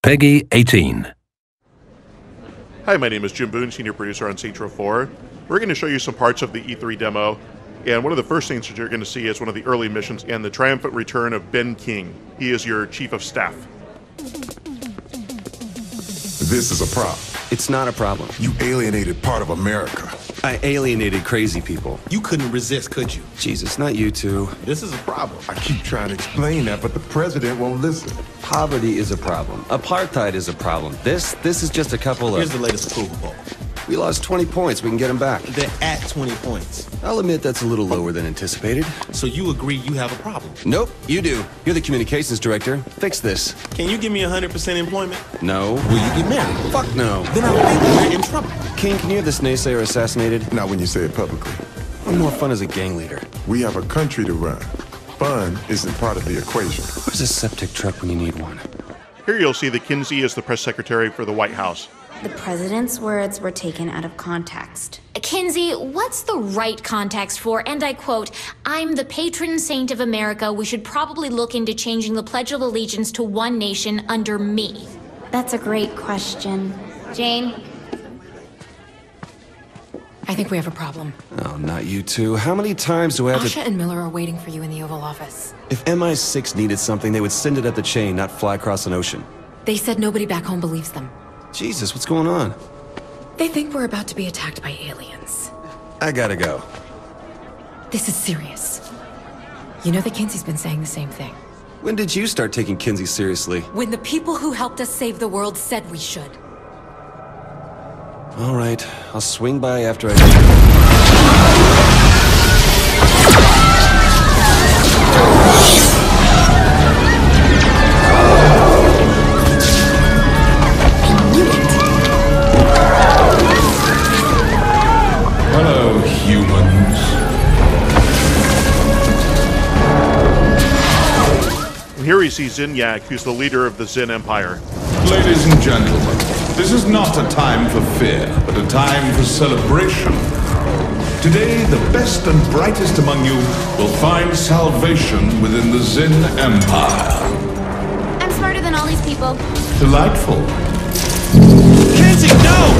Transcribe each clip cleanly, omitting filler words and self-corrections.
Peggy 18. Hi, my name is Jim Boone, senior producer on Saints Row 4. We're going to show you some parts of the E3 demo, and one of the first things that you're going to see is one of the early missions and the triumphant return of Ben King. He is your chief of staff. This is a problem. It's not a problem. You alienated part of America. I alienated crazy people. You couldn't resist, could you? Jesus, not you two. This is a problem. I keep trying to explain that, but the president won't listen. Poverty is a problem. Apartheid is a problem. This is just a couple of... Here's the latest approval poll. We lost 20 points. We can get them back. They're at 20 points. I'll admit that's a little lower than anticipated. So you agree you have a problem? Nope, you do. You're the communications director. Fix this. Can you give me 100% employment? No. Will you get married? Fuck no. Then I think we're in trouble. King, can you have this naysayer assassinated? Not when you say it publicly. I'm more fun as a gang leader. We have a country to run. Fun isn't part of the equation. Where's a septic truck when you need one? Here you'll see that Kinsey is the press secretary for the White House. The president's words were taken out of context. Kinsey, what's the right context for, and I quote, "I'm the patron saint of America. We should probably look into changing the Pledge of Allegiance to one nation under me"? That's a great question. Jane? I think we have a problem. Oh, not you two. How many times do I have Asha and Miller are waiting for you in the Oval Office. If MI6 needed something, they would send it up the chain, not fly across an ocean. They said nobody back home believes them. Jesus, what's going on? They think we're about to be attacked by aliens. I gotta go. This is serious. You know that Kinsey's been saying the same thing. When did you start taking Kinsey seriously? When the people who helped us save the world said we should. All right, I'll swing by after I... Hello, humans. And here we see Zinyak, who's the leader of the Zin Empire. Ladies and gentlemen, this is not a time for fear, but a time for celebration. Today, the best and brightest among you will find salvation within the Zin Empire. I'm smarter than all these people. Delightful. Kinsey, no!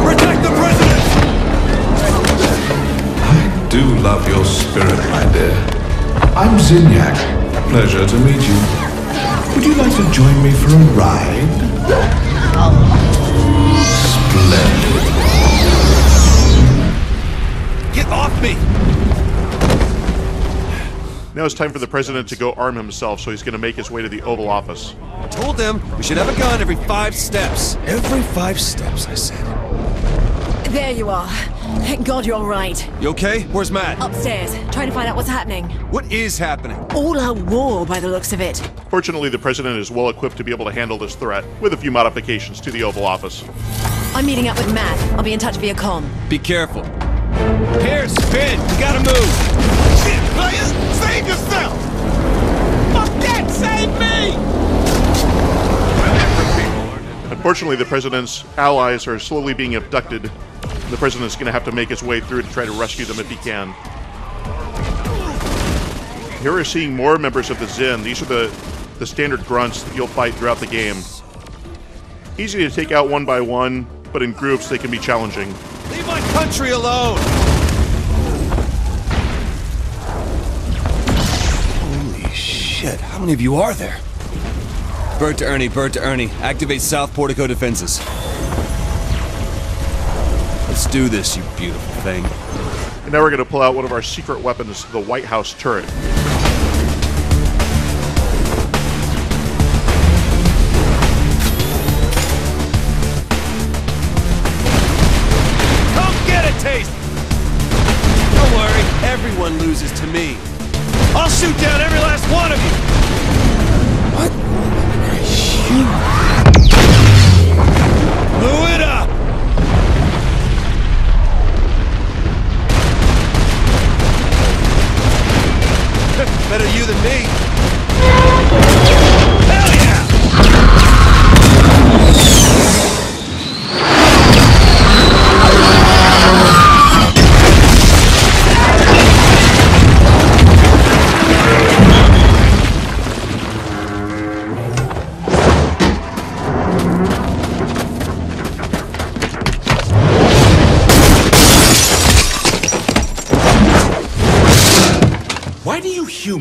Protect the president! I do love your spirit, my dear. I'm Zinyak. Pleasure to meet you. Would you like to join me for a ride? Splendid. Get off me! Now it's time for the president to go arm himself, so he's going to make his way to the Oval Office. I told them we should have a gun every 5 steps. Every 5 steps, I said. There you are. Thank God you're all right. You okay? Where's Matt? Upstairs, trying to find out what's happening. What is happening? All out war by the looks of it. Fortunately, the president is well equipped to be able to handle this threat, with a few modifications to the Oval Office. I'm meeting up with Matt. I'll be in touch via comm. Be careful. Pierce, Finn, we gotta move! Shit, player! Save yourself! Fuck that! Save me! Unfortunately, the president's allies are slowly being abducted. The president's going to have to make his way through to try to rescue them if he can. Here we're seeing more members of the Zin. These are the standard grunts that you'll fight throughout the game. Easy to take out one by one, but in groups they can be challenging. Leave my country alone! Holy shit, how many of you are there? Bird to Ernie. Activate South Portico defenses. Let's do this, you beautiful thing. And now we're going to pull out one of our secret weapons, the White House turret. Come get a taste! Don't worry, everyone loses to me. I'll shoot down every last one of you! What? Blew it up!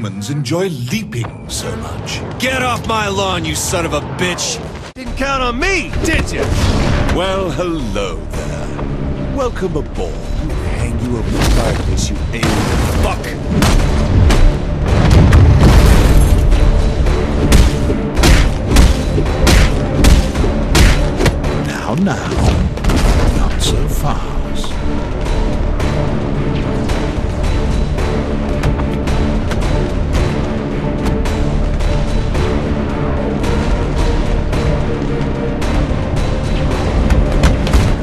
humans enjoy leaping so much. Get off my lawn, you son of a bitch! Didn't count on me, did you? Well, hello there. Welcome aboard. Hang you over the fireplace, you alien fuck! Now, not so fast.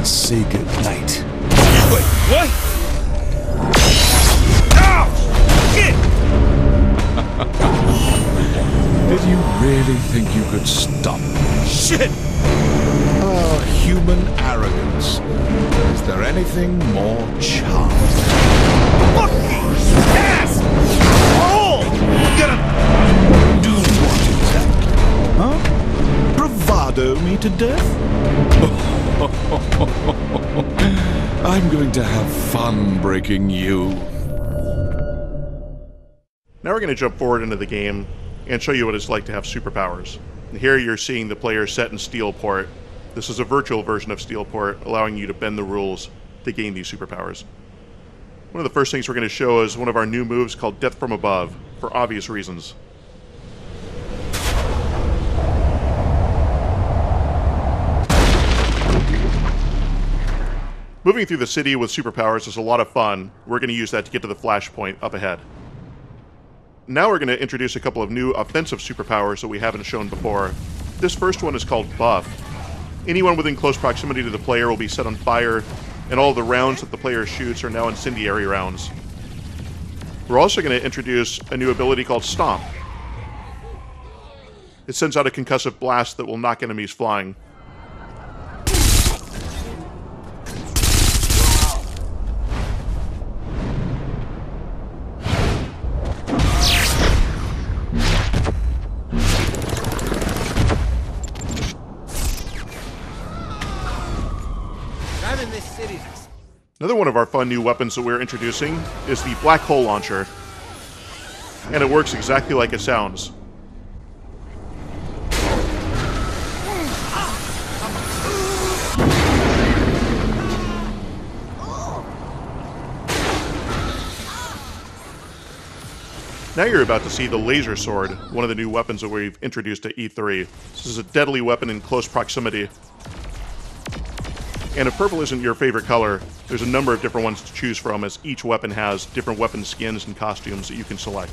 Say good night. Wait, what? Ow! Shit! Did you really think you could stop me? Shit! Oh, human arrogance. Is there anything more charming? Fucking ass! Oh! Gonna Do what exactly? Huh? Bravado me to death? I'm going to have fun breaking you. Now we're going to jump forward into the game and show you what it's like to have superpowers. And here you're seeing the player set in Steelport. This is a virtual version of Steelport, allowing you to bend the rules to gain these superpowers. One of the first things we're going to show is one of our new moves called Death from Above, for obvious reasons. Moving through the city with superpowers is a lot of fun. We're going to use that to get to the flashpoint up ahead. Now we're going to introduce a couple of new offensive superpowers that we haven't shown before. This first one is called Buff. Anyone within close proximity to the player will be set on fire, and all the rounds that the player shoots are now incendiary rounds. We're also going to introduce a new ability called Stomp. It sends out a concussive blast that will knock enemies flying. Another one of our fun new weapons that we're introducing is the Black Hole Launcher. And it works exactly like it sounds. Now you're about to see the Laser Sword, one of the new weapons that we've introduced to E3. This is a deadly weapon in close proximity. And if purple isn't your favorite color, there's a number of different ones to choose from, as each weapon has different weapon skins and costumes that you can select.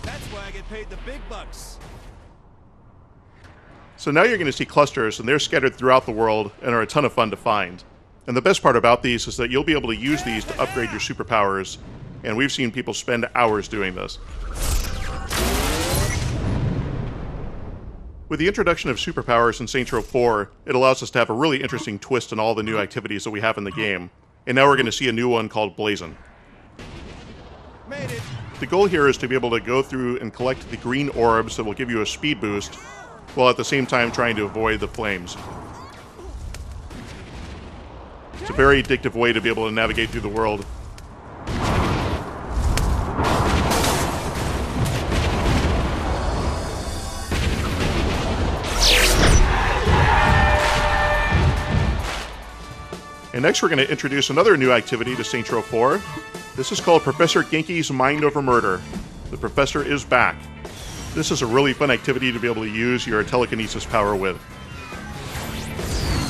That's why I get paid the big bucks. So now you're going to see clusters, and they're scattered throughout the world and are a ton of fun to find. And the best part about these is that you'll be able to use these to upgrade your superpowers, and we've seen people spend hours doing this. With the introduction of superpowers in Saints Row 4, it allows us to have a really interesting twist in all the new activities that we have in the game. And now we're going to see a new one called Blazon. Made it. The goal here is to be able to go through and collect the green orbs that will give you a speed boost, while at the same time trying to avoid the flames. It's a very addictive way to be able to navigate through the world. And next we're going to introduce another new activity to Saints Row 4. This is called Professor Genki's Mind Over Murder. The Professor is back. This is a really fun activity to be able to use your telekinesis power with.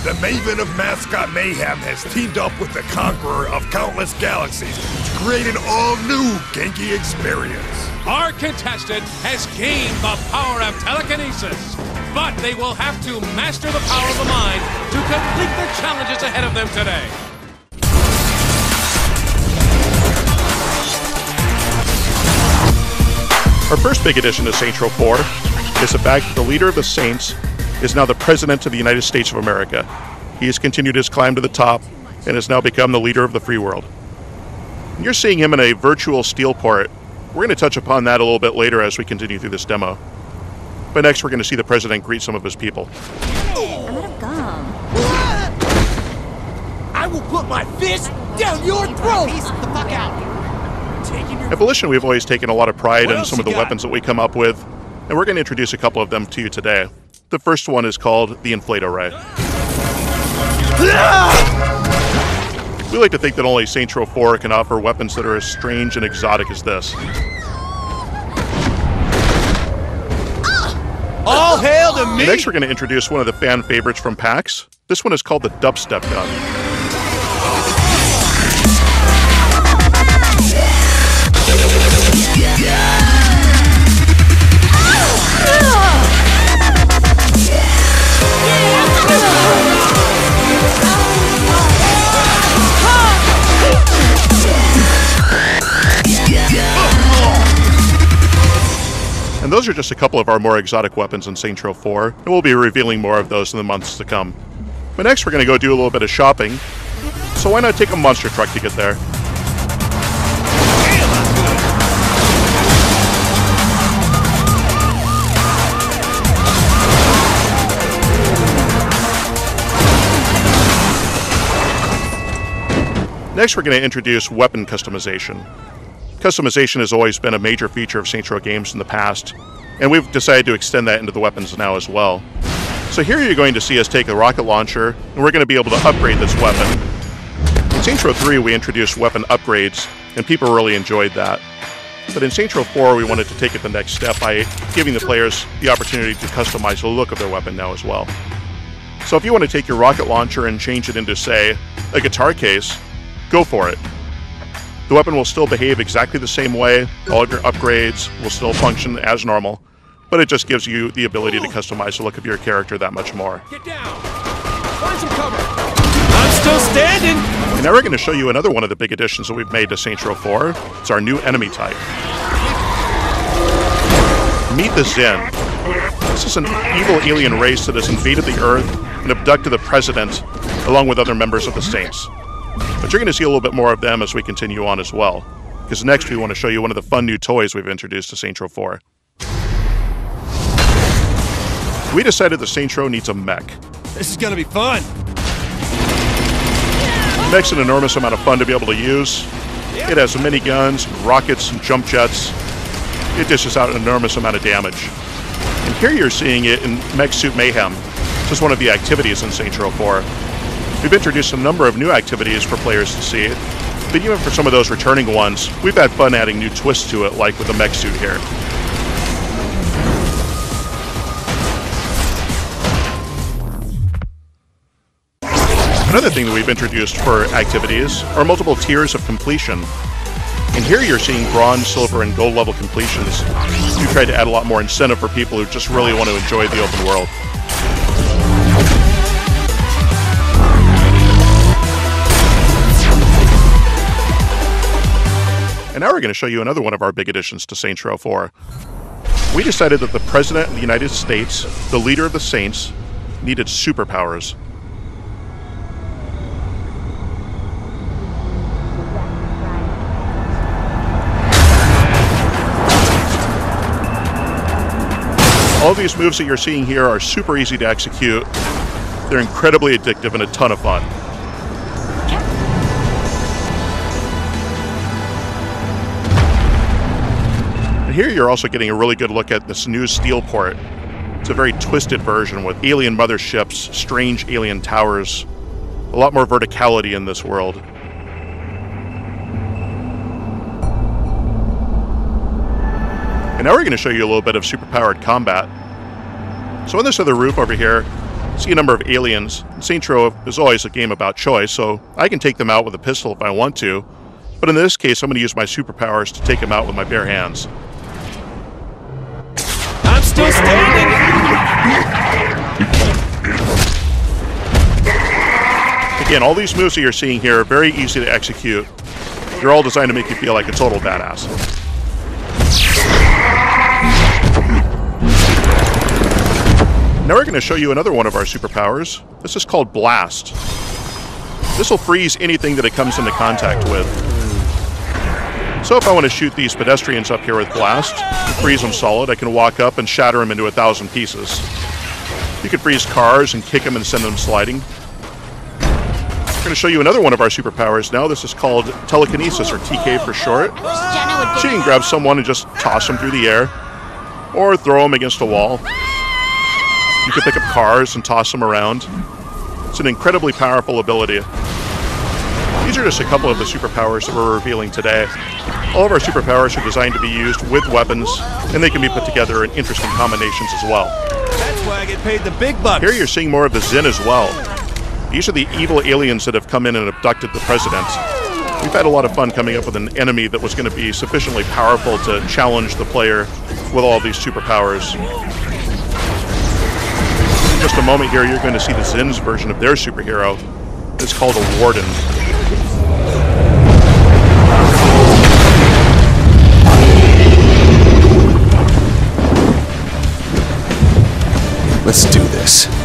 The Maven of Mascot Mayhem has teamed up with the Conqueror of Countless Galaxies to create an all-new Genki experience. Our contestant has gained the power of telekinesis, but they will have to master the power of the mind to complete the challenges ahead of them today. Our first big addition to Saints Row 4 is the fact that the leader of the Saints is now the President of the United States of America. He has continued his climb to the top and has now become the leader of the free world. And you're seeing him in a virtual Steelport. We're going to touch upon that a little bit later as we continue through this demo. But next we're going to see the President greet some of his people. I'm out of gum. I will put my fist down your throat! Peace the fuck out! At Volition, we've always taken a lot of pride in some of the weapons that we come up with, and we're going to introduce a couple of them to you today. The first one is called the Inflato Ray. We like to think that only Saints Row 4 can offer weapons that are as strange and exotic as this. All hail to me! Next, we're going to introduce one of the fan favorites from PAX. This one is called the Dubstep Gun. And those are just a couple of our more exotic weapons in Saints Row 4, and we'll be revealing more of those in the months to come. But next we're going to go do a little bit of shopping, so why not take a monster truck to get there? Next we're going to introduce weapon customization. Customization has always been a major feature of Saints Row games in the past, and we've decided to extend that into the weapons now as well. So here you're going to see us take a rocket launcher, and we're going to be able to upgrade this weapon. In Saints Row 3 we introduced weapon upgrades, and people really enjoyed that. But in Saints Row 4 we wanted to take it the next step by giving the players the opportunity to customize the look of their weapon now as well. So if you want to take your rocket launcher and change it into, say, a guitar case, go for it. The weapon will still behave exactly the same way, all of your upgrades will still function as normal, but it just gives you the ability to customize the look of your character that much more. Get down! Find some cover! I'm still standing! And now we're going to show you another one of the big additions that we've made to Saints Row 4. It's our new enemy type. Meet the Zen. This is an evil alien race that has invaded the Earth and abducted the President, along with other members of the Saints. But you're going to see a little bit more of them as we continue on as well, because next we want to show you one of the fun new toys we've introduced to Saints Row 4. We decided that Saints Row needs a mech. This is going to be fun! The mech's an enormous amount of fun to be able to use. It has miniguns, rockets, and jump jets. It dishes out an enormous amount of damage. And here you're seeing it in Mech Suit Mayhem, which is one of the activities in Saints Row 4. We've introduced a number of new activities for players to see, but even for some of those returning ones, we've had fun adding new twists to it, like with the mech suit here. Another thing that we've introduced for activities are multiple tiers of completion. And here you're seeing bronze, silver, and gold level completions. We've tried to add a lot more incentive for people who just really want to enjoy the open world. And now we're going to show you another one of our big additions to Saints Row 4. We decided that the President of the United States, the leader of the Saints, needed superpowers. All these moves that you're seeing here are super easy to execute. They're incredibly addictive and a ton of fun. Here you're also getting a really good look at this new steel port. It's a very twisted version with alien motherships, strange alien towers, a lot more verticality in this world. And now we're going to show you a little bit of superpowered combat. So on this other roof over here, see a number of aliens. Saints Row is always a game about choice, so I can take them out with a pistol if I want to. But in this case, I'm going to use my superpowers to take them out with my bare hands. I'm still standing! Again, all these moves that you're seeing here are very easy to execute. They're all designed to make you feel like a total badass. Now we're going to show you another one of our superpowers. This is called Blast. This will freeze anything that it comes into contact with. So if I want to shoot these pedestrians up here with Blast, freeze them solid, I can walk up and shatter them into 1,000 pieces. You can freeze cars and kick them and send them sliding. going to show you another one of our superpowers now. This is called telekinesis, or TK for short. So you can grab someone and just toss them through the air, or throw them against a wall. You can pick up cars and toss them around. It's an incredibly powerful ability. These are just a couple of the superpowers that we're revealing today. All of our superpowers are designed to be used with weapons, and they can be put together in interesting combinations as well. That's why I get paid the big bucks. Here you're seeing more of the Zin as well. These are the evil aliens that have come in and abducted the president. We've had a lot of fun coming up with an enemy that was going to be sufficiently powerful to challenge the player with all of these superpowers. In just a moment here, you're going to see the Zin's version of their superhero. It's called a Warden. Let's do this.